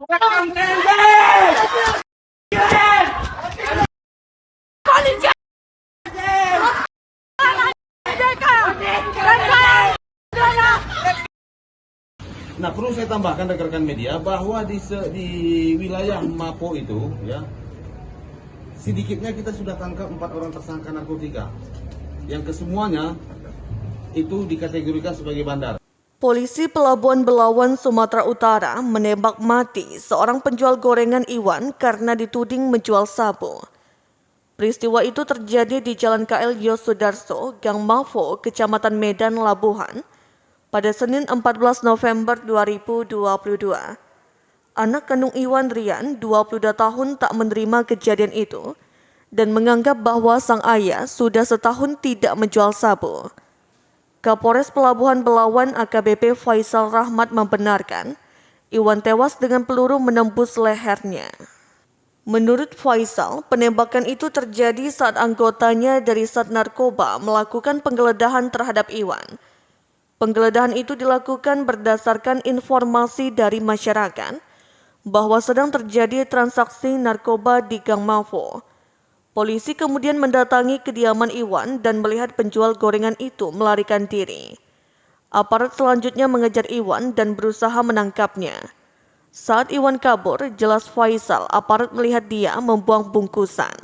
Nah, perlu saya tambahkan rekan-rekan media bahwa di wilayah Mapo itu, ya, sedikitnya kita sudah tangkap 4 orang tersangka narkotika, yang kesemuanya itu dikategorikan sebagai bandar. Polisi Pelabuhan Belawan, Sumatera Utara menembak mati seorang penjual gorengan Iwan karena dituding menjual sabu. Peristiwa itu terjadi di Jalan KL Yosudarso, Gang Mafo, Kecamatan Medan, Labuhan, pada Senin 14 November 2022. Anak kandung Iwan, Rian, 22 tahun, tak menerima kejadian itu dan menganggap bahwa sang ayah sudah setahun tidak menjual sabu. Kapolres Pelabuhan Belawan AKBP Faisal Rahmat membenarkan Iwan tewas dengan peluru menembus lehernya. Menurut Faisal, penembakan itu terjadi saat anggotanya dari Sat Narkoba melakukan penggeledahan terhadap Iwan. Penggeledahan itu dilakukan berdasarkan informasi dari masyarakat bahwa sedang terjadi transaksi narkoba di Gang Mafo. Polisi kemudian mendatangi kediaman Iwan dan melihat penjual gorengan itu melarikan diri. Aparat selanjutnya mengejar Iwan dan berusaha menangkapnya. Saat Iwan kabur, jelas Faisal aparat melihat dia membuang bungkusan.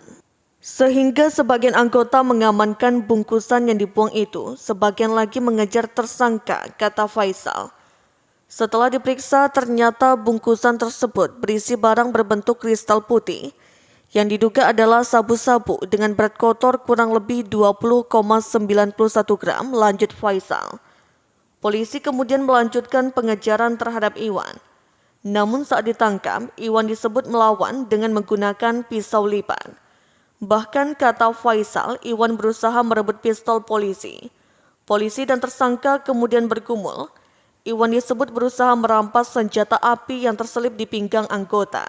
Sehingga sebagian anggota mengamankan bungkusan yang dibuang itu, sebagian lagi mengejar tersangka, kata Faisal. Setelah diperiksa, ternyata bungkusan tersebut berisi barang berbentuk kristal putih yang diduga adalah sabu-sabu dengan berat kotor kurang lebih 20,91 gram, lanjut Faisal. Polisi kemudian melanjutkan pengejaran terhadap Iwan. Namun saat ditangkap, Iwan disebut melawan dengan menggunakan pisau lipat. Bahkan kata Faisal, Iwan berusaha merebut pistol polisi. Polisi dan tersangka kemudian bergumul. Iwan disebut berusaha merampas senjata api yang terselip di pinggang anggota.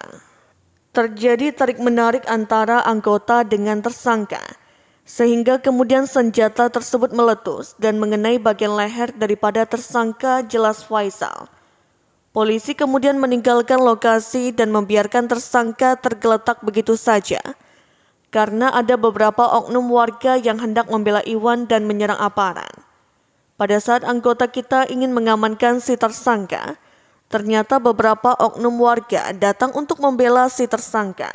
Terjadi tarik-menarik antara anggota dengan tersangka, sehingga kemudian senjata tersebut meletus dan mengenai bagian leher daripada tersangka, jelas Faisal. Polisi kemudian meninggalkan lokasi dan membiarkan tersangka tergeletak begitu saja, karena ada beberapa oknum warga yang hendak membela Iwan dan menyerang aparat. Pada saat anggota kita ingin mengamankan si tersangka, ternyata beberapa oknum warga datang untuk membela si tersangka.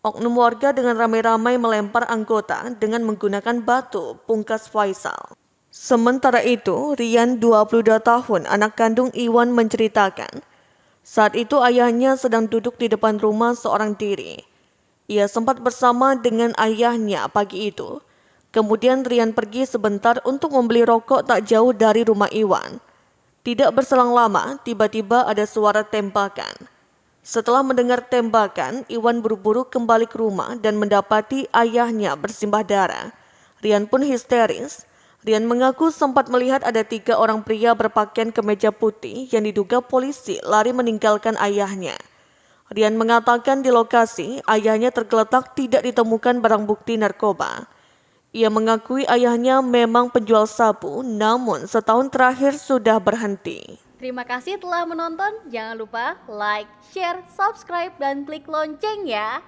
Oknum warga dengan ramai-ramai melempar anggota dengan menggunakan batu, pungkas Faisal. Sementara itu, Rian 22 tahun, anak kandung Iwan menceritakan, saat itu ayahnya sedang duduk di depan rumah seorang diri. Ia sempat bersama dengan ayahnya pagi itu. Kemudian Rian pergi sebentar untuk membeli rokok tak jauh dari rumah Iwan. Tidak berselang lama, tiba-tiba ada suara tembakan. Setelah mendengar tembakan, Iwan buru-buru kembali ke rumah dan mendapati ayahnya bersimbah darah. Rian pun histeris. Rian mengaku sempat melihat ada 3 orang pria berpakaian kemeja putih yang diduga polisi lari meninggalkan ayahnya. Rian mengatakan di lokasi, ayahnya tergeletak tidak ditemukan barang bukti narkoba. Ia mengakui ayahnya memang penjual sabu, namun setahun terakhir sudah berhenti. Terima kasih telah menonton. Jangan lupa like, share, subscribe, dan klik lonceng ya.